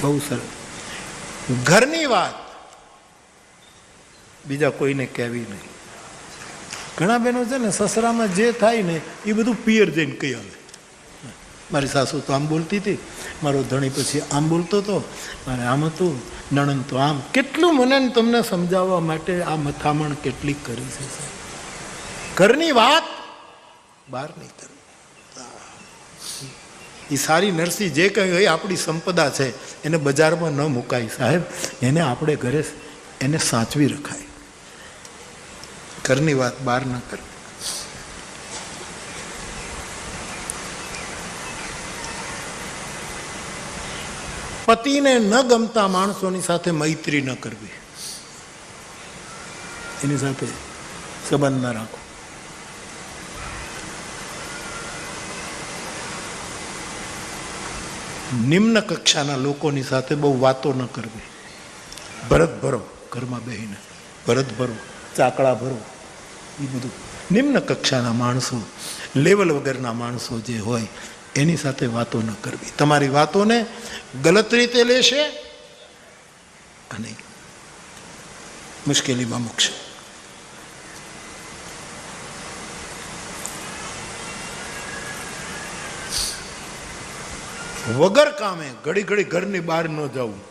બહુ સરસ. ઘરની વાત બીજા કોઈને કહેવી નહીં. ઘણા બહેનો છે ને, સસરામાં જે થાય ને એ બધું પિયર જઈને કહી આવે. મારી સાસુ તો આમ બોલતી હતી, મારો ધણી પછી આમ બોલતો હતો, મારે આમ હતું, નણંદ તો આમ. કેટલું મને તમને સમજાવવા માટે આ મથામણ કેટલી કરી છે. ઘરની વાત બહાર નહીં કરવી. એ સારી નરસી જે કહ્યું એ આપણી સંપદા છે, એને બજારમાં ન મુકાય સાહેબ, એને આપણે ઘરે એને સાચવી રખાય. ઘરની વાત બહાર ન કરવી. પતિને ન ગમતા માણસોની સાથે મૈત્રી ન કરવી, એની સાથે સંબંધ ન રાખવો. નિમ્ન કક્ષાના લોકોની સાથે બહુ વાતો ન કરવી. ભરત ભરો ઘરમાં બેહીને, ભરત ભરો, ચાકડા ભરો, એ બધું નિમ્ન કક્ષાના માણસો, લેવલ વગરના માણસો જે હોય એની સાથે વાતો ન કરવી. તમારી વાતોને ગલત રીતે લેશે અને મુશ્કેલીમાં મૂકશે. વગર કામે ઘડી ઘડી ઘરની બહાર ન જવું.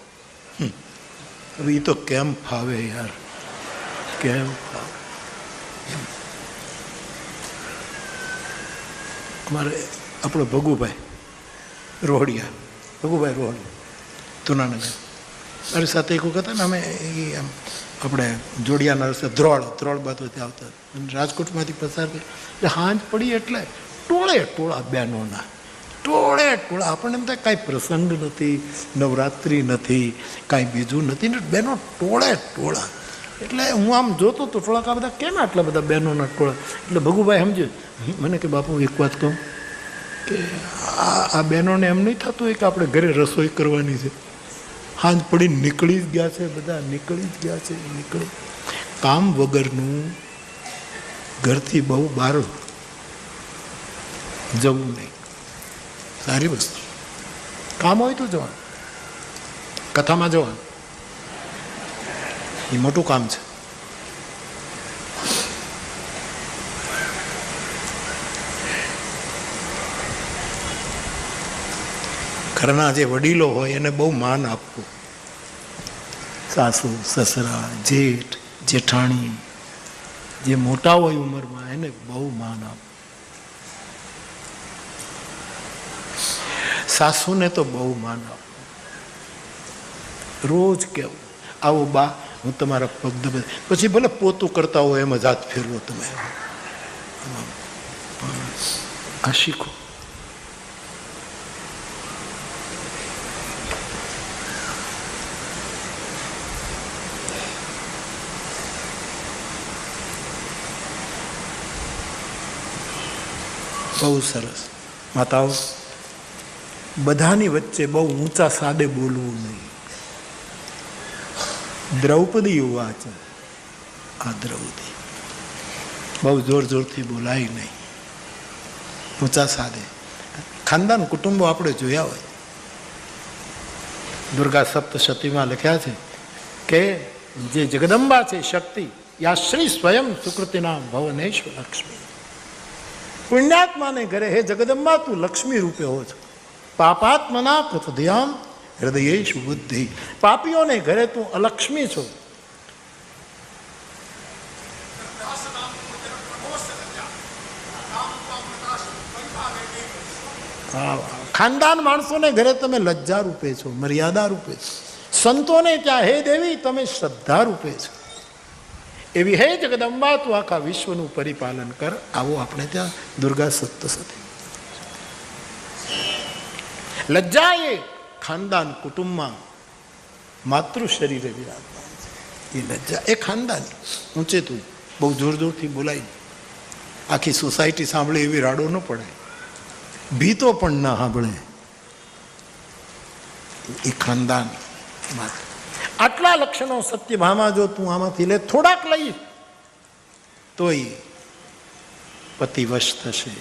હવે એ તો કેમ ફાવે યાર, કેમ ફાવે? અમારે આપણો ભગુભાઈ રોહડિયા, ભગુભાઈ રોહડિયા તુનાનગર, મારી સાથે એક વખત ને અમે આમ આપણે જોડિયાના રસ્તે ધ્રોળ બાજુથી આવતા અને રાજકોટમાંથી પસાર કરી એટલે હાંજ પડી એટલે ટોળા બહેનોના ટોળા. આપણને એમ થાય કાંઈ પ્રસંગ નથી, નવરાત્રિ નથી, કાંઈ બીજું નથી ને બહેનો ટોળા. એટલે હું આમ જોતો તો ટોળા બધા કેમ આટલા બધા બહેનોના ટોળા. એટલે ભગુભાઈ સમજે મને કે બાપુ એક વાત કહું કે આ બહેનોને એમ નહીં થતું હોય કે આપણે ઘરે રસોઈ કરવાની છે. હાંજ પડીને નીકળી જ ગયા છે, બધા નીકળી જ ગયા છે. કામ વગરનું ઘરથી બહુ બહાર જવું નહીં. સારી વસ્તુ. કામ હોય તો જવાનું, કથામાં જવાનું, એ મોટું કામ છે. ઘરના જે વડીલો હોય એને બહુ માન આપવું. સાસુ, સસરા, જેઠ, જેઠાણી, જે મોટા હોય ઉંમરમાં એને બહુ માન આપવું. સાસુને તો બહુ માન આપવું. રોજ કેવું, આવો બા હું તમારા પગ દબે, પછી ભલે પોતું કરતા હોય એમ જ હાથ ફેરવો. તમે આ શીખો. બહુ સરસ. માતાઓ, બધાની વચ્ચે બહુ ઊંચા સાદે બોલવું નહીં. દ્રૌપદી વાચ, આ દ્રૌપદી બહુ જોરથી બોલાય નહીં, ઊંચા સાદે. ખાનદાન કુટુંબો આપણે જોયા હોય. દુર્ગા સપ્તશતીમાં લખ્યા છે કે જે જગદંબા છે શક્તિ, યા શ્રી સ્વયં સુકૃતિના ભવનેશ્વર લક્ષ્મી. પુણ્યાત્માને ઘરે હે જગદંબા તું લક્ષ્મી રૂપે હો છો. પાપાત્મના કૃતધ્યામ હૃદયેશુ બુદ્ધિ. પાપીઓને ઘરે તું અલક્ષ્મી છો. ખાનદાન માણસોને ઘરે તમે લજ્જા રૂપે છો, મર્યાદા રૂપે છો. સંતોને ત્યાં હે દેવી તમે શ્રદ્ધા રૂપે છો. એવી હે જગદંબા તું આખા વિશ્વનું પરિપાલન કર. આવો આપણે ત્યાં દુર્ગા સપ્તશતી. લજ્જા એ ખાનદાન કુટુંબમાં માતૃ શરીરે વિરાજમાન છે. એ લજ્જા એ ખાનદાની ઊંચે તું બહુ જોરથી બોલાય. આખી સોસાયટી સાંભળે એવી રાડો ન પડાય, ભીતો પણ ના સાંભળે. એ ખાનદાન માત્ર. આટલા લક્ષણો સત્યભામા જો તું આમાંથી લે, થોડાક લઈ તોય પતિવશ થશે.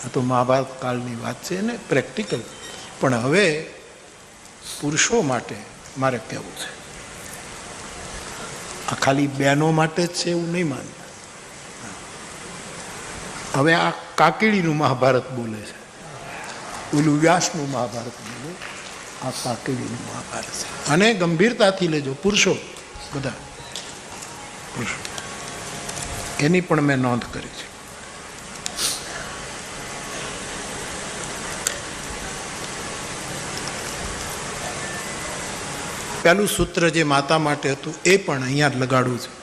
આ તો મહાભારત કાળની વાત છે ને, પ્રેક્ટિકલ. પણ હવે પુરુષો માટે મારે કહેવું છે. આ ખાલી બહેનો માટે જ છે એવું નહીં માનતા. હવે આ કાકીડીનું મહાભારત બોલે છે, ઓલું વ્યાસનું મહાભારત બોલે, આ કાકીડીનું મહાભારત છે. અને ગંભીરતાથી લેજો પુરુષો, બધા પુરુષો, એની પણ મેં નોંધ કરી છે. પહેલું સૂત્ર જે માતા માટે હતું એ પણ અહીંયા જ લગાડું છું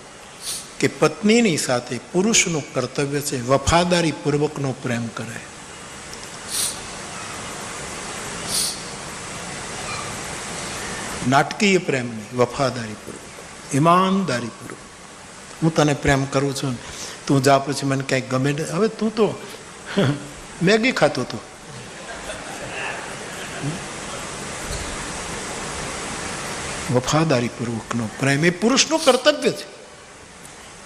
કે પત્નીની સાથે પુરુષનું કર્તવ્ય છે વફાદારી પૂર્વકનો પ્રેમ કરે. નાટકીય પ્રેમ નહીં, વફાદારી પૂર્વક, ઈમાનદારી પૂર્વક. હું તને પ્રેમ કરું છું, તું જા પછી મને કંઈક ગમે. હવે તું તો મેગી ખાતો હતો, વફાદારી પૂર્વકનો પ્રેમ એ પુરુષનું કર્તવ્ય છે.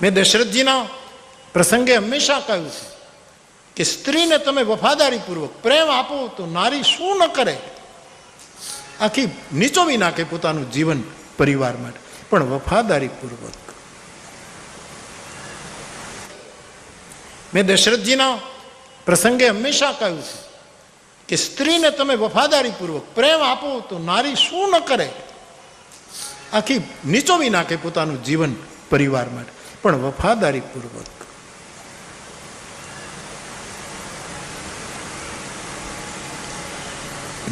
મેં દશરથજીના પ્રસંગે હંમેશા કહ્યું છે કે સ્ત્રીને તમે વફાદારી પૂર્વક પ્રેમ આપો તો નારી શું ન કરે, આખી નીચોવી નાખે પોતાનું જીવન પરિવાર માટે, પણ વફાદારી પૂર્વક. મેં દશરથજીના પ્રસંગે હંમેશા કહ્યું છે કે સ્ત્રીને તમે વફાદારી પૂર્વક પ્રેમ આપો તો નારી શું ન કરે, આખી નીચોવી નાખે પોતાનું જીવન પરિવાર માટે, પણ વફાદારી પૂર્વક.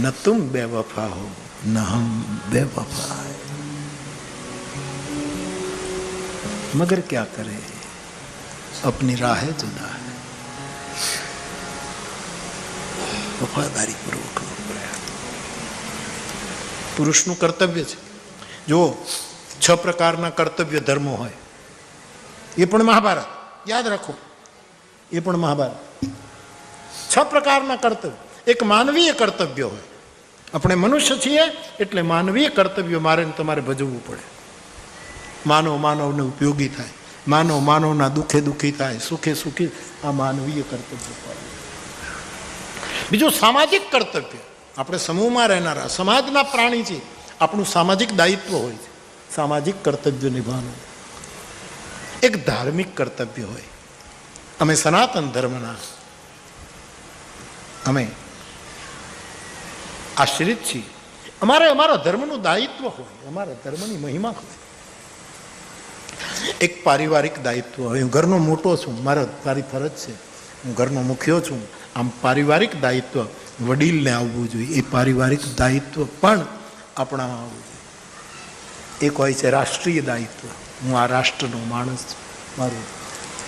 ન તુમ બેવફા હો ન હમ બેવફા, મગર ક્યા કરે અપની રાહે જુદા હૈ. વફાદારી પૂર્વકનો પ્રેમ પુરુષનું કર્તવ્ય છે. જો 6 પ્રકારના કર્તવ્ય ધર્મો હોય, એ પણ મહાભારત, યાદ રાખો, એ પણ મહાભારત. 6 પ્રકારના કર્તવ્ય. એક માનવીય કર્તવ્ય હોય, આપણે મનુષ્ય છીએ એટલે માનવીય કર્તવ્ય મારે તમારે ભજવવું પડે. માનવ માનવને ઉપયોગી થાય, માનવ માનવના દુઃખે દુઃખી થાય, સુખે સુખી, આ માનવીય કર્તવ્ય પડે. બીજું સામાજિક કર્તવ્ય. આપણે સમૂહમાં રહેનારા સમાજના પ્રાણી છીએ, આપણું સામાજિક દાયિત્વ હોય છે, સામાજિક કર્તવ્ય નિભાવવાનું. એક ધાર્મિક કર્તવ્ય હોય. અમે સનાતન ધર્મના, અમે આશ્રિત છીએ, અમારે અમારા ધર્મનું દાયિત્વ હોય, અમારા ધર્મની મહિમા હોય. એક પારિવારિક દાયિત્વ હોય. હું ઘરનો મોટો છું, મારી ફરજ છે, હું ઘરનો મુખ્યો છું, આમ પારિવારિક દાયિત્વ વડીલને આવવું જોઈએ. એ પારિવારિક દાયિત્વ પણ આપણામાં આવવું જોઈએ. એક હોય છે રાષ્ટ્રીય દાયિત્વ, હું આ રાષ્ટ્રનો માણસ છું, મારું.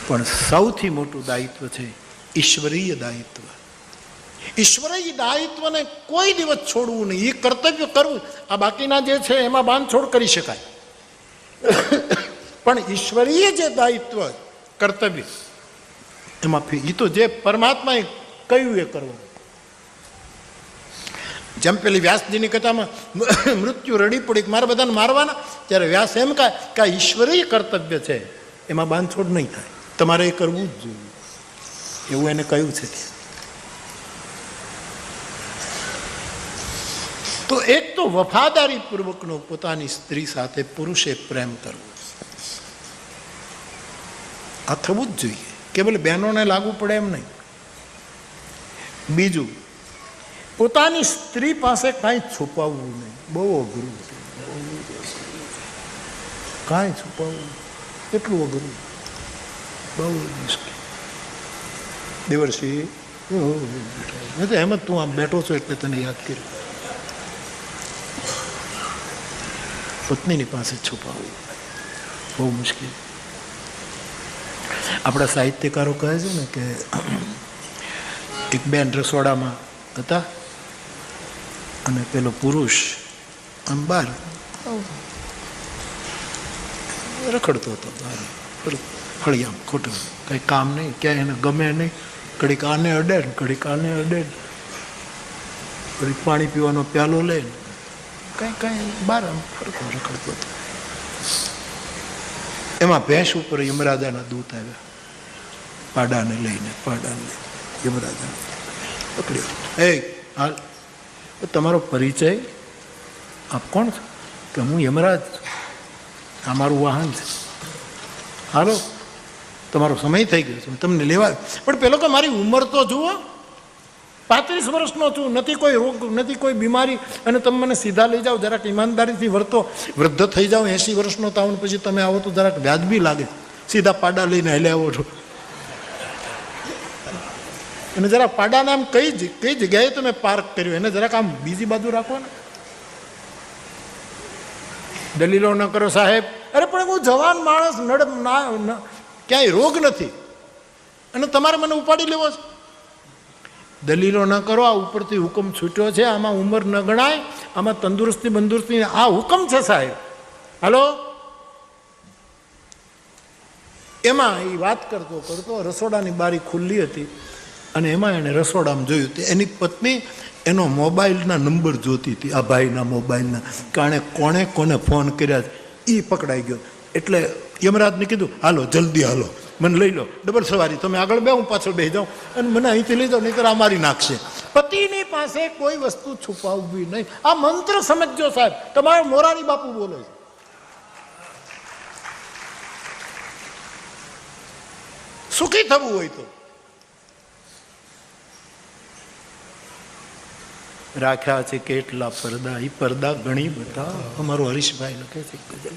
પણ સૌથી મોટું દાયિત્વ છે ઈશ્વરીય દાયિત્વ. ઈશ્વરીય દાયિત્વને કોઈ દિવસ છોડવું નહીં, એ કર્તવ્ય કરવું. આ બાકીના જે છે એમાં બાંધછોડ કરી શકાય, પણ ઈશ્વરીય જે દાયિત્વ કર્તવ્ય એમાં એ તો જે પરમાત્માએ કહ્યું એ કરવું. જેમ પેલી વ્યાસજીની કથામાં મૃત્યુ રડી પડી મારે બધાને મારવાના, ત્યારે વ્યાસ એમ કહે કે આ ઈશ્વરીય કર્તવ્ય છે, એમાં બાંધછોડ નહીં થાય, તમારે એ કરવું જ જોઈએ, એવું એને કહ્યું છે. તો એક તો વફાદારી પૂર્વકનો પોતાની સ્ત્રી સાથે પુરુષે પ્રેમ કરવો, આ થવું જ જોઈએ. કેવલ બહેનોને લાગુ પડે એમ નહીં. બીજું, પોતાની સ્ત્રી પાસે કાંઈ છુપાવવું નહીં. બહુ અઘરું છે, કાંઈ છુપાવવું એટલું અઘરું, બહુ મુશ્કેલ. દેવર્ષી એમ જ તું આમ બેઠો છો એટલે તને યાદ કર્યું. પત્નીની પાસે છુપાવવું બહુ મુશ્કેલ. આપણા સાહિત્યકારો કહે છે ને કે એક બેન રસોડામાં હતા અને પેલો પુરુષ આમ બહાર રખડતો હતો, બહાર ફળિયામ ખોટું, કંઈ કામ નહીં, ક્યાંય એને ગમે નહીં, ઘડીક આને અડે ને ઘડીક આને અડે, ઘડીક પાણી પીવાનો પ્યાલો લે, કાંઈ બહાર આમ ફરતો રખડતો હતો. એમાં ભેંસ ઉપર યમરાજાના દૂત આવ્યા, પાડાને લઈને યમરાજા પકડ્યો. એ હાલ તમારો પરિચય? આપ કોણ છો? કે હું યમરાજ છું, આ મારું વાહન છે, હાલો તમારો સમય થઈ ગયો છે, તમને લેવા. પણ પેલો કે મારી ઉંમર તો જુઓ, 35 વર્ષનો છું, નથી કોઈ રોગ, નથી કોઈ બીમારી, અને તમે મને સીધા લઈ જાઓ, જરાક ઈમાનદારીથી વર્તો. વૃદ્ધ થઈ જાઓ, 80 વર્ષનો તાવ, પછી તમે આવો તો જરાક વ્યાજબી લાગે, સીધા પાડા લઈને હાલે આવો છો. અને જરા પાડાને આમ કઈ જગ્યાએ તમે પાર્ક કર્યો એને જરાક આમ બીજી બાજુ રાખો ને. દલીલો ન કરો સાહેબ. અરે પણ હું જવાન માણસ, ક્યાંય રોગ નથી અને તમારે મને ઉપાડી લેવો છે. દલીલો ન કરો, આ ઉપરથી હુકમ છૂટ્યો છે, આમાં ઉંમર ન ગણાય, આમાં તંદુરસ્તી આ હુકમ છે સાહેબ, હાલો. એમાં એ વાત કરતો કરતો રસોડાની બારી ખુલ્લી હતી અને એમાં એણે રસોડામાં જોયું કે એની પત્ની એનો મોબાઈલના નંબર જોતી હતી, આ ભાઈના મોબાઈલના, કારણે કોને ફોન કર્યા એ પકડાઈ ગયો. એટલે યમરાજને કીધું હાલો જલ્દી હાલો, મને લઈ લો, ડબલ સવારી, તમે આગળ બે, હું પાછળ બેસી જાઉં, અને મને અહીંથી લઈ જાઓ, નહીં તો આ મારી નાખશે. પતિની પાસે કોઈ વસ્તુ છુપાવવી નહીં. આ મંત્ર સમજજો સાહેબ, તમારો મોરારી બાપુ બોલે છે. સુખી થવું હોય તો રાખ્યા છે કેટલા પડદા, એ પડદા ગણી બધા. અમારો હરીશભાઈ લખે છે ગઝલ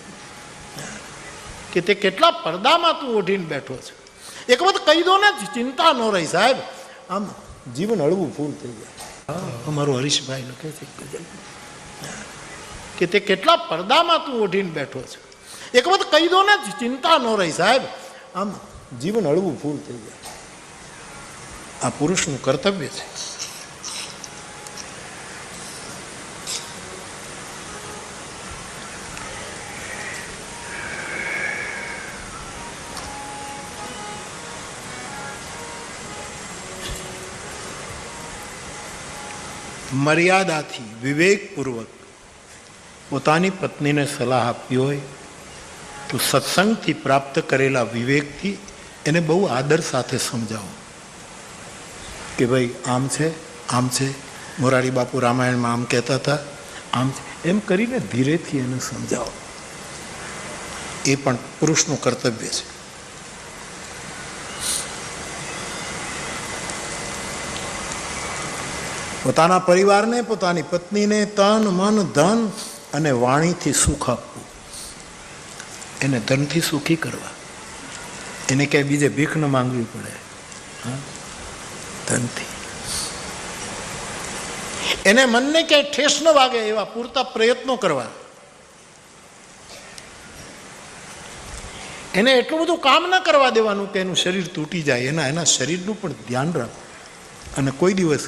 કે તે કેટલા પડદામાં તું ઓઢીને બેઠો છે. એક વખત કહી દો ને, ચિંતા ન રહી સાહેબ, આમ જીવન હળવું ફૂલ થઈ જાય. અમારો હરીશભાઈ લખે છે ગઝલ કે તે કેટલા પડદામાં તું ઓઢીને બેઠો છે. એક વખત કહી દો ને, ચિંતા ન રહી સાહેબ, આમ જીવન હળવું ફૂલ થઈ જાય. આ પુરુષનું કર્તવ્ય છે. મર્યાદાથી વિવેકપૂર્વક પોતાની પત્નીને સલાહ આપી હોય તો સત્સંગથી પ્રાપ્ત કરેલા વિવેકથી એને બહુ આદર સાથે સમજાવો કે ભાઈ આમ છે, આમ છે, મોરારી બાપુ રામાયણમાં આમ કહેતા હતા, આમ છે, એમ કરીને ધીરેથી એને સમજાવો. એ પણ પુરુષનું કર્તવ્ય છે. પોતાના પરિવારને, પોતાની પત્નીને તન મન ધન અને વાણીથી સુખ આપવું, એને ધનથી સુખી કરવા, એને ક્યાંય બીજે ભીખ ન માંગવી પડે, ધનથી. એને મનને ક્યાંય ઠેસ ન વાગે એવા પૂરતા પ્રયત્નો કરવા. એને એટલું બધું કામ ન કરવા દેવાનું કે એનું શરીર તૂટી જાય. એના શરીરનું પણ ધ્યાન રાખો. અને કોઈ દિવસ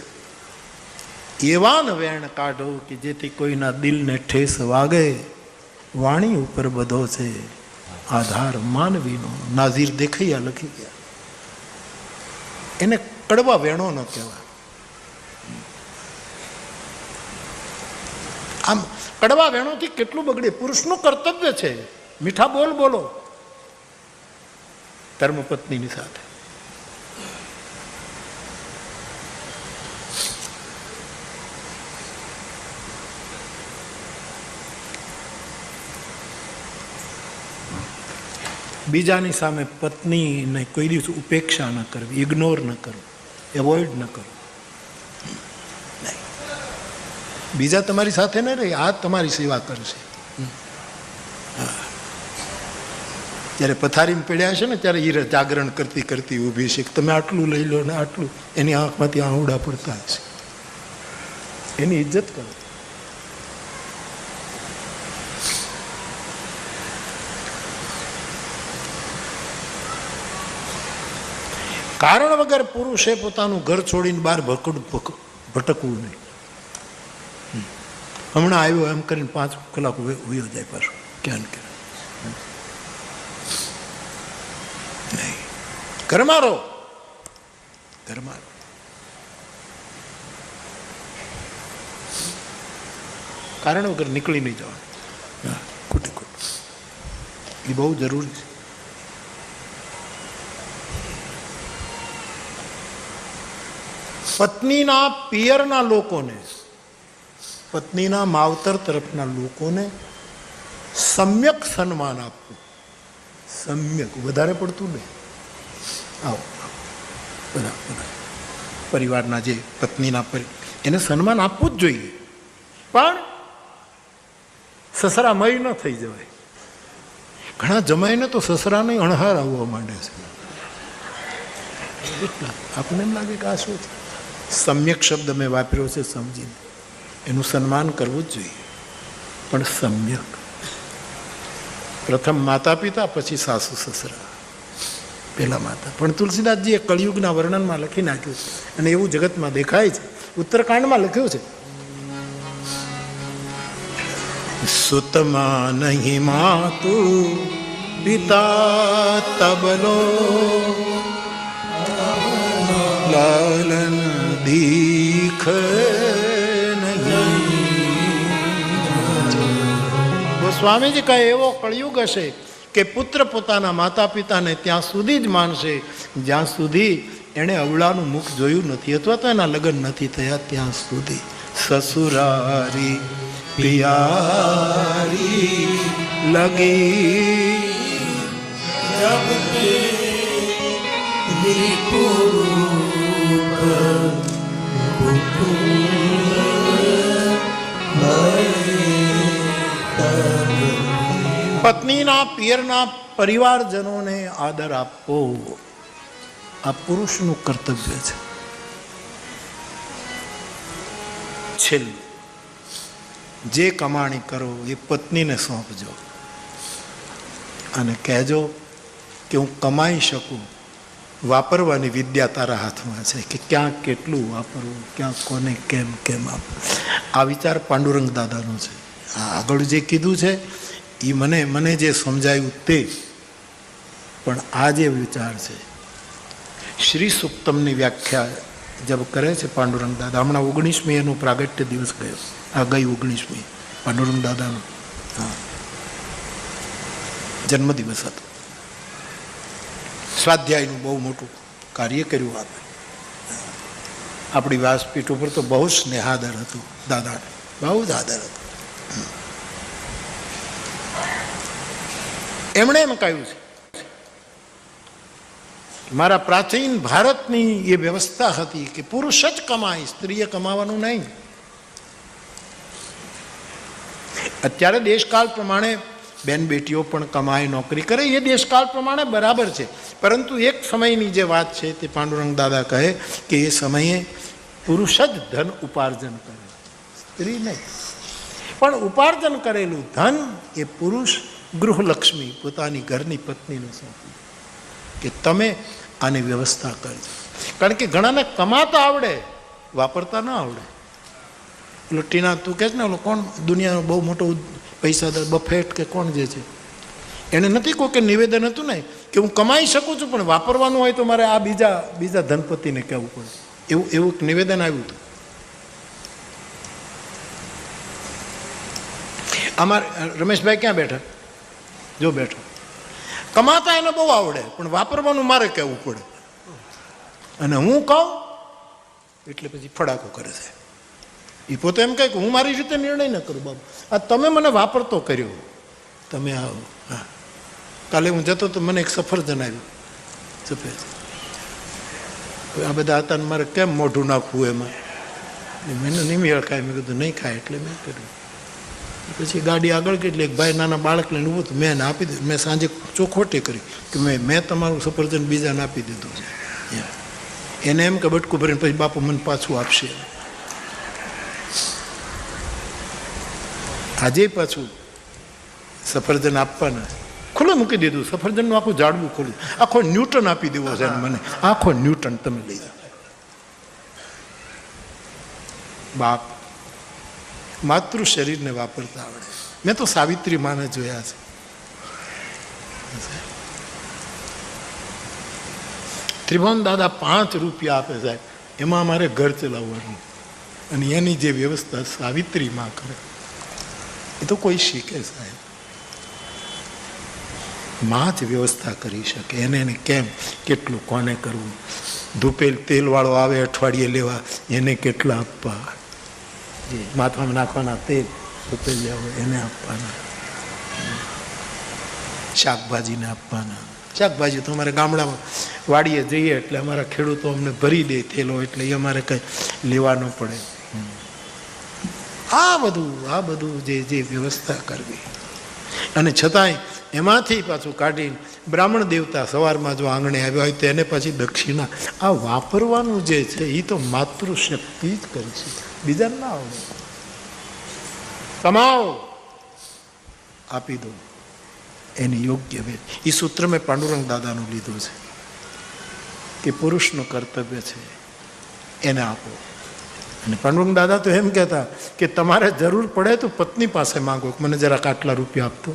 એવા ન વેણ કાઢો કે જેથી કોઈના દિલને ઠેસ વાગે. વાણી ઉપર બધો છે આધાર માનવીનો. નાઝીર દેખૈયા લખી ગયા. એને કડવા વેણો ન કહેવાય. આમ કડવા વેણોથી કેટલું બગડે. પુરુષનું કર્તવ્ય છે મીઠા બોલ બોલો ધર્મપત્નીની સાથે. બીજાની સામે પત્નીને કોઈ દિવસ ઉપેક્ષા ન કરવી, ઇગ્નોર ન કરવું, એવોઇડ ન કરવું. બીજા તમારી સાથે ન રહે, આ તમારી સેવા કરશે. જ્યારે પથારીમાં પડ્યા છે ને ત્યારે એ જાગરણ કરતી કરતી ઊભી છે, તમે આટલું લઈ લો ને આટલું. એની આંખમાંથી આહુડા પડતા હશે. એની ઇજ્જત કરો. કારણ વગર પુરુષે પોતાનું ઘર છોડીને બહાર ભટકવું નહીં. હમણાં આવ્યો એમ કરીને 5 કલાક વયો જાય પાછું ક્યાં ને ક્યાં. નહીં, ઘરમાં રહો, ઘરમાં રહો. કારણ વગર નીકળી નહીં જવાનું. ખોટી ખોટું એ બહુ જરૂરી છે. પત્નીના પિયરના લોકોને પત્નીના માવતર તરફના લોકોને સમ્યક સન્માન આપવું. સમ્યક, વધારે પડતું નહીં. આવો બધા પરિવારના જે પત્નીના એને સન્માન આપવું જ જોઈએ, પણ સસરામય ન થઈ જવાય. ઘણા જમાઈને તો સસરાને અણહાર આવવા માંડે છે. આપણને એમ લાગે કે આ શું છે. સમ્યક શબ્દ મેં વાપર્યો છે સમજીને. એનું સન્માન કરવું જ જોઈએ, પણ સમ્યક. પ્રથમ માતા પિતા, પછી સાસુ સસરા, પહેલા માતા. પણ તુલસીદાસજીએ કળિયુગના વર્ણનમાં લખી નાખ્યું છે, અને એવું જગતમાં દેખાય છે. ઉત્તરકાંડમાં લખ્યું છે, સુતમાં નહીં માતુ પિતા તબલો લાલન દીખ સ્વામીજી કહે એવો કળિયુગ હશે કે પુત્ર પોતાના માતા પિતાને ત્યાં સુધી જ માનશે જ્યાં સુધી એણે અવળાનું મુખ જોયું નથી, અથવા તો એના લગ્ન નથી થયા ત્યાં સુધી. સસુરારી પિયારી લગી પત્નીના પિયરના પરિવારજનોને આદર આપવો આ પુરુષનું કર્તવ્ય છે. છેલ્લું, જે કમાણી કરો એ પત્નીને સોંપજો અને કહેજો કે હું કમાઈ શકું, વાપરવાની વિદ્યા તારા હાથમાં છે, કે ક્યાં કેટલું વાપરવું, ક્યાં કોને કેમ કેમ આપવું. આ વિચાર પાંડુરંગ દાદાનો છે. આગળ જે કીધું છે એ મને જે સમજાયું તે, પણ આ જે વિચાર છે શ્રી સુક્તમની વ્યાખ્યા જબ કરે છે પાંડુરંગ દાદા. હમણાં 19મી એનો પ્રાગટ્ય દિવસ ગયો, આ ગઈ 19મી પાંડુરંગ દાદાનો જન્મદિવસ હતો. સ્વાધ્યાયનું બહુ મોટું કાર્ય કર્યું આપણે. આપણી વ્યાસપીઠ ઉપર તો બહુ સ્નેહાદર હતું દાદાને, બહુ જ આદર હતો. એમણે એમ કહ્યું છે મારા પ્રાચીન ભારતની એ વ્યવસ્થા હતી કે પુરુષ જ કમાય, સ્ત્રીએ કમાવાનું નહીં. અત્યારે દેશકાળ પ્રમાણે બેન બેટીઓ પણ કમાય, નોકરી કરે, એ દેશકાળ પ્રમાણે બરાબર છે. પરંતુ એક સમયની જે વાત છે તે પાંડુરંગ દાદા કહે કે એ સમયે પુરુષ જ ધન ઉપાર્જન કરે, સ્ત્રી નહીં. પણ ઉપાર્જન કરેલું ધન એ પુરુષ ગૃહલક્ષ્મી પોતાની ઘરની પત્નીને સોંપી કે તમે આની વ્યવસ્થા કરજો. કારણ કે ઘણાને કમાતા આવડે, વાપરતા ન આવડે. એટલે ટીના તું કહે છે ને ઓલો કોણ દુનિયાનો બહુ મોટો પૈસાદાર બફેટ કે કોણ જે છે, એને નથી કોઈ કે નિવેદન હતું ને કે હું કમાઈ શકું છું પણ વાપરવાનું હોય તો મારે આ બીજા ધનપતિને કહેવું પડે, એવું નિવેદન આવ્યું હતું. અમારે રમેશભાઈ ક્યાં બેઠા, જો બેઠો, કમાતા એને બહુ આવડે પણ વાપરવાનું મારે કહેવું પડે, અને હું કહું એટલે પછી ફડાકો કરે છે. એ પોતે એમ કહે કે હું મારી રીતે નિર્ણય ન કરું બાબુ, આ તમે મને વાપરતો કર્યો, તમે આવો. હા, કાલે હું જતો તો મને એક સફરજન આવ્યું સફેદ, આ બધા હતા ને મારે કેમ મોઢું નાખવું એમાં, મને નહીં મેળ ખાય. મેં કીધું નહીં ખાય એટલે મેં કર્યું. પછી ગાડી આગળ ગઈ એટલે એક ભાઈ નાના બાળક લઈને ઊભું હતું, મેં એને આપી દીધું. મેં સાંજે ચોખોટી કરી કે મેં તમારું સફરજન બીજાને આપી દીધું છે. એને એમ કે બટકું ભરીને પછી બાપુ મને પાછું આપશે. આજે પાછું સફરજન આપવાના ખુલ્લું મૂકી દીધું, સફરજનનું આખું ઝાડવું ખોલ્યું, આખો ન્યૂટન આપી દેવો છે મને, આખો ન્યૂટન તમે લઈ જાઓ. બાપ માતૃ શરીરને વાપરતા આવડે. મેં તો સાવિત્રી માને જોયા છે. ત્રિભુવન દાદા 5 રૂપિયા આપે સાહેબ, એમાં અમારે ઘર ચલાવવાનું, અને એની જે વ્યવસ્થા સાવિત્રી માં કરે એ તો કોઈ શીખે સાહેબ. માં જ વ્યવસ્થા કરી શકે. એને કેમ કેટલું કોને કરવું, ધૂપેલ તેલવાળો આવે અઠવાડિયે લેવા, એને કેટલા આપવા, જે માથામાં નાખવાના તેલ રૂપિયા હોય એને આપવાના, શાકભાજીને આપવાના. શાકભાજી તો અમારે ગામડામાં વાડીએ જઈએ એટલે અમારા ખેડૂતો અમને ભરી દે થેલો, એટલે એ અમારે કંઈ લેવા ન પડે. આ બધું જે વ્યવસ્થા કરવી, અને છતાંય એમાંથી પાછું કાઢીને બ્રાહ્મણ દેવતા સવારમાં જો આંગણે આવ્યા હોય તો એને પછી દક્ષિણા આ વાપરવાનું જે છે એ તો માતૃશક્તિ જ કરી છે, બીજા ના આવડે. કમાઓ આપી દો એની યોગ્ય વેદ. એ સૂત્ર મેં પાંડુરંગ દાદાનું લીધું છે કે પુરુષનું કર્તવ્ય છે એને આપો. અને પાંડુરંગ દાદા તો એમ કહેતા કે તમારે જરૂર પડે તો પત્ની પાસે માંગો, મને જરાક આટલા રૂપિયા આપતો.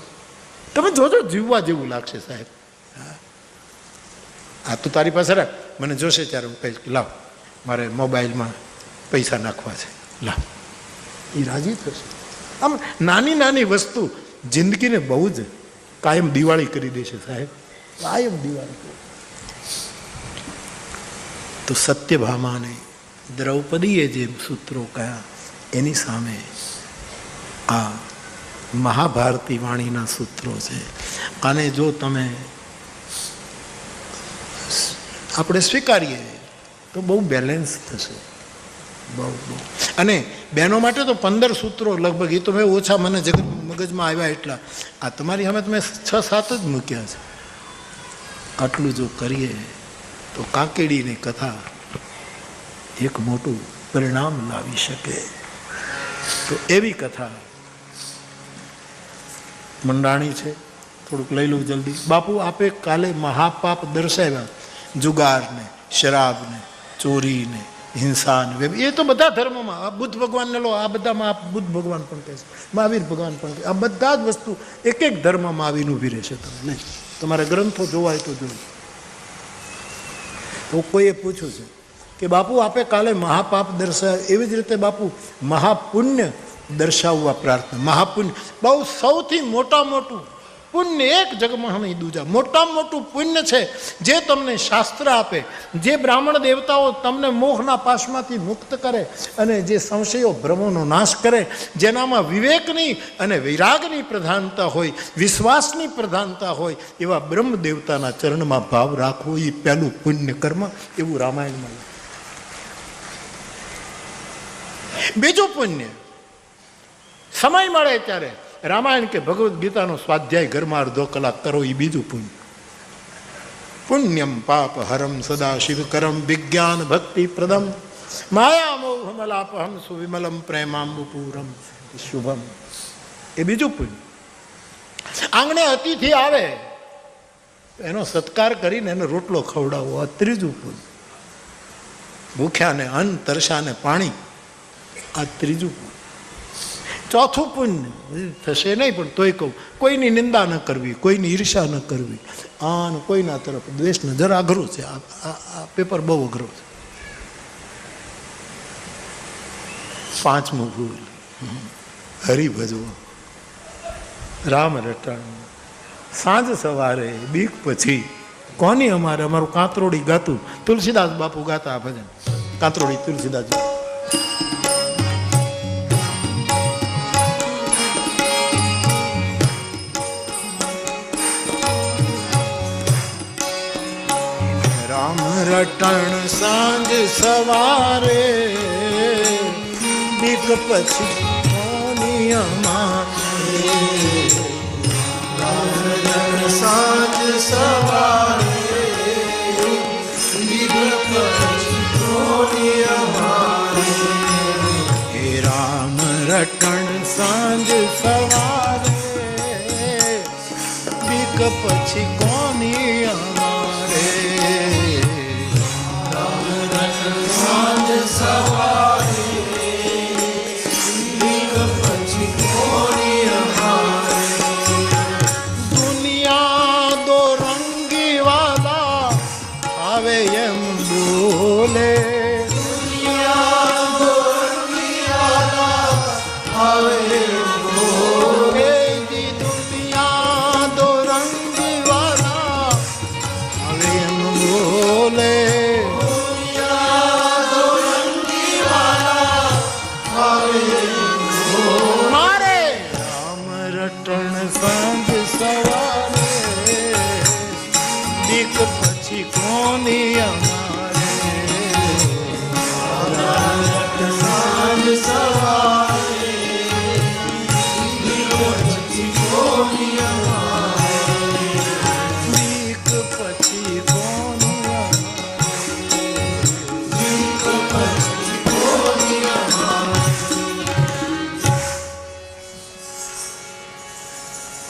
તમે જોજો જીવવા જેવું લાગશે સાહેબ. આ તું તારી પાસે રાખ, મને જોશે ત્યારે હું કહીશ કે લાવ મારે મોબાઈલમાં પૈસા નાખવા છે, લાવ. એ રાજી થશે. આમ નાની નાની વસ્તુ જિંદગીને બહુ જ કાયમ દિવાળી કરી દેશે સાહેબ, કાયમ દિવાળી. તો સત્યભામાને દ્રૌપદીએ જે સૂત્રો કયા એની સામે આ મહાભારતી વાણીના સૂત્રો છે. અને જો તમે આપણે સ્વીકારીએ તો બહુ બેલેન્સ થશે, બહુ. અને બહેનો માટે તો 15 સૂત્રો લગભગ, એ તો મેં ઓછા મને મગજમાં આવ્યા એટલા. આ તમારી સામે તમે 6-7 જ મૂક્યા છે. આટલું જો કરીએ તો કાકેડીની કથા એક મોટું પરિણામ લાવી શકે. તો એવી કથા મંડાણી છે. થોડુંક લઈ લઉં જલ્દી. બાપુ આપે કાલે મહાપાપ દર્શાવ્યા, જુગારને, શરાબને, ચોરીને, હિંસાને. એ તો બધા ધર્મોમાં, આ બુદ્ધ ભગવાનને લો, આ બધામાં બુદ્ધ ભગવાન પણ કહે છે, મહાવીર ભગવાન પણ કહે, આ બધા જ વસ્તુ એક એક ધર્મમાં આવીને ઊભી રહેશે. તમે નહીં, તમારા ગ્રંથો જોવાય તો જોયું. તો કોઈએ પૂછ્યું છે કે બાપુ આપે કાલે મહાપાપ દર્શાવ્યા, એવી જ રીતે બાપુ મહાપુણ્ય દર્શાવવા પ્રાર્થના. મહાપુણ્ય બહુ સૌથી મોટું પુણ્ય એક જગમાં નહીં દૂજા. મોટામાં મોટું પુણ્ય છે જે તમને શાસ્ત્ર આપે, જે બ્રાહ્મણ દેવતાઓ તમને મોહના પાશમાંથી મુક્ત કરે અને જે સંશયો ભ્રમોનો નાશ કરે, જેનામાં વિવેકની અને વૈરાગની પ્રધાનતા હોય, વિશ્વાસની પ્રધાનતા હોય, એવા બ્રહ્મ દેવતાના ચરણમાં ભાવ રાખવો એ પહેલું પુણ્ય કર્મ. એવું રામાયણમાં. બીજું પુણ્ય સમય મળે ત્યારે રામાયણ કે ભગવદ્ ગીતાનો સ્વાધ્યાય ઘરમાં અડધો કલાક કરો, એ બીજું પુણ્ય. પુણ્યમ પાપ હરમ સદા શિવકરમ વિજ્ઞાન ભક્તિ પ્રદમ માયા મોહમલાપહમ સુવિમલમ પ્રેમાંબુપૂરમ શુભમ. એ બીજું પુણ્ય. આંગણે અતિથિ આવે એનો સત્કાર કરીને એને રોટલો ખવડાવવો, આ ત્રીજું પુણ્ય. ભૂખ્યાને અન્ન, તરસાને પાણી, આ ત્રીજું પુણ્ય. ચોથું પુણ્ય થશે નહીં, પણ તોય કહું, કોઈની નિંદા ન કરવી, કોઈની ઈર્ષા ન કરવી, આન કોઈના તરફ દ્વેષ ન. જરા અઘરું છે આ પેપર, બહુ અઘરું છે. પાંચમું ભૂલ હરિ ભજવો, રામ રટાણ. સાંજ સવારે બીક પછી કોની અમારે, અમારું કાંતરોડી ગાતું, તુલસીદાસ બાપુ ગાતા આ ભજન. કાંતરોડી તુલસીદાસ. રટણ સાંજ સવારે બીક પછી કોની અમારે. રટણ સાંજ સવારે બીક પછી કોની અમારે. હે રામ રટણ સાંજ સવારે બીક પછી કોની અમારે. સાંજ સવારે બીક પછી કોની અમારે. દુનિયા દો રંગી વાલા આવે એમ બોલે. દુનિયા દો રંગી વાલા આવે એમ બોલે. દુનિયા દો રંગી વાલા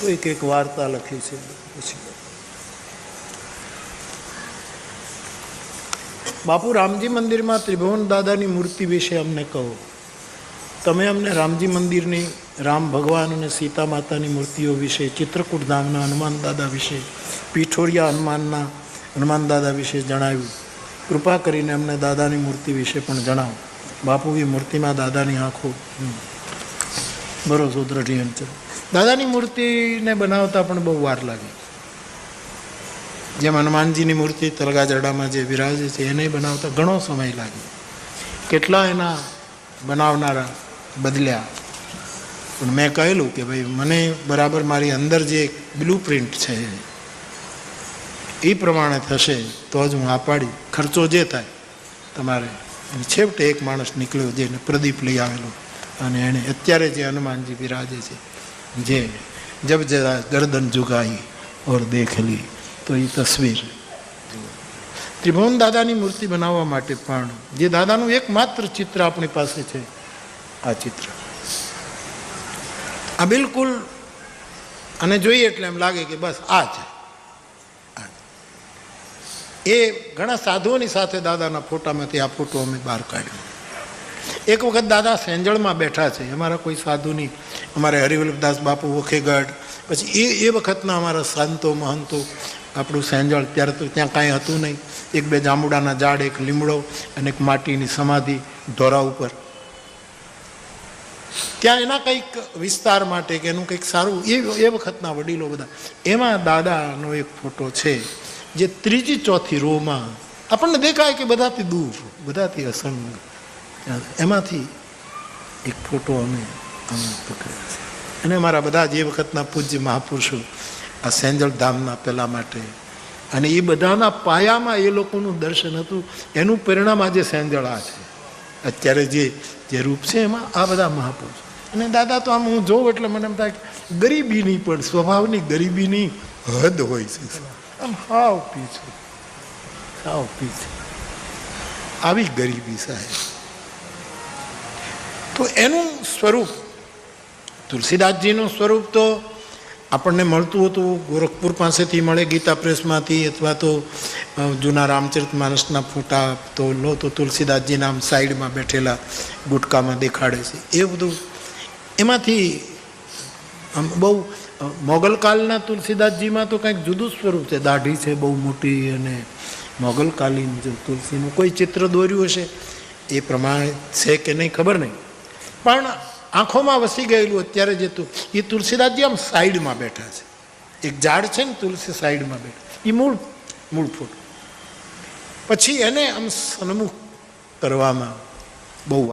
તો એક વાર્તા લખી છે. પછી બાપુ રામજી મંદિરમાં ત્રિભુવન દાદાની મૂર્તિ વિશે અમને કહો. તમે અમને રામજી મંદિરની રામ ભગવાન અને સીતા માતાની મૂર્તિઓ વિશે, ચિત્રકૂટ ધામના હનુમાન દાદા વિશે, પીઠોરિયા હનુમાન દાદા વિશે જણાવ્યું. કૃપા કરીને અમને દાદાની મૂર્તિ વિશે પણ જણાવો. બાપુ એ મૂર્તિમાં દાદાની આંખો ભરોસો દ્રઢ. દાદાની મૂર્તિને બનાવતા પણ બહુ વાર લાગે. જેમ હનુમાનજીની મૂર્તિ તલગાજરડામાં જે વિરાજે છે એને બનાવતા ઘણો સમય લાગે. કેટલા એના બનાવનારા બદલ્યા. પણ મેં કહેલું કે ભાઈ મને બરાબર મારી અંદર જે બ્લુ પ્રિન્ટ છે એ પ્રમાણે થશે તો જ હું આ પાડી. ખર્ચો જે થાય તમારે. અને છેવટે એક માણસ નીકળ્યો જેને પ્રદીપ લઈ આવેલો અને એણે અત્યારે જે હનુમાનજી બિરાજે છે, જે જબ જરા ગરદન ઝુકાઈ ઓર દેખ લી તો એ તસવીર. ત્રિભુવન દાદાની મૂર્તિ બનાવવા માટે પણ જે દાદાનું એકમાત્ર ચિત્ર આપણી પાસે છે, આ ચિત્ર, આ બિલકુલ, અને જોઈએ એટલે એમ લાગે કે બસ આ છે. એ ઘણા સાધુઓની સાથે દાદાના ફોટામાંથી આ ફોટો અમે બહાર કાઢ્યો. એક વખત દાદા સેંજળમાં બેઠા છે. અમારા કોઈ સાધુની, અમારે હરિવલ્લભદાસ બાપુ વખેગઢ, પછી એ વખતના અમારા સંતો મહંતો, આપણું સેંજળ, ત્યારે તો ત્યાં કાંઈ હતું નહીં. એક બે જાંબુડાના ઝાડ, એક લીમડો અને એક માટીની સમાધિ ધોરા ઉપર. ત્યાં એના કંઈક વિસ્તાર માટે કે એનું કંઈક સારું એ વખતના વડીલો બધા, એમાં દાદાનો એક ફોટો છે જે ત્રીજી ચોથી રોમાં આપણને દેખાય કે બધાથી દૂર, બધાથી અસંગ. એમાંથી એક ફોટો અમે પકડ્યો છે. અને અમારા બધા જે વખતના પૂજ્ય મહાપુરુષો આ સેંજળ ધામના પેલા માટે, અને એ બધાના પાયામાં એ લોકોનું દર્શન હતું. એનું પરિણામ આજે સેંજળ આ છે. અત્યારે જે રૂપ છે એમાં આ બધા મહાપુરુષો. અને દાદા તો આમ હું જોઉં એટલે મને એમ થાય ગરીબીની પણ, સ્વભાવની ગરીબીની હદ હોય છે. આમ હાવ પીછું, હાવ પીછું, આવી ગરીબી સાહેબ. તો એનું સ્વરૂપ, તુલસીદાસજીનું સ્વરૂપ તો આપણને મળતું હતું ગોરખપુર પાસેથી મળે, ગીતા પ્રેસમાંથી, અથવા તો જૂના રામચરિત માનસના ફોટા તો લો તો તુલસીદાસજીના આમ સાઈડમાં બેઠેલા ગુટકામાં દેખાડે છે. એ બધું એમાંથી આમ બહુ મોગલકાલના તુલસીદાસજીમાં તો કંઈક જુદું સ્વરૂપ છે. દાઢી છે બહુ મોટી, અને મોગલકાલીન જો તુલસીનું કોઈ ચિત્ર દોર્યું હશે એ પ્રમાણે છે કે નહીં ખબર નહીં, પણ આંખોમાં વસી ગયેલું અત્યારે જે એ તુલસીદાસજી આમ સાઈડમાં બેઠા છે. એક ઝાડ છે ને, તુલસી સાઈડમાં બેઠા, એ મૂળ ફોટો. પછી એને આમ સન્મુખ કરવામાં બહુ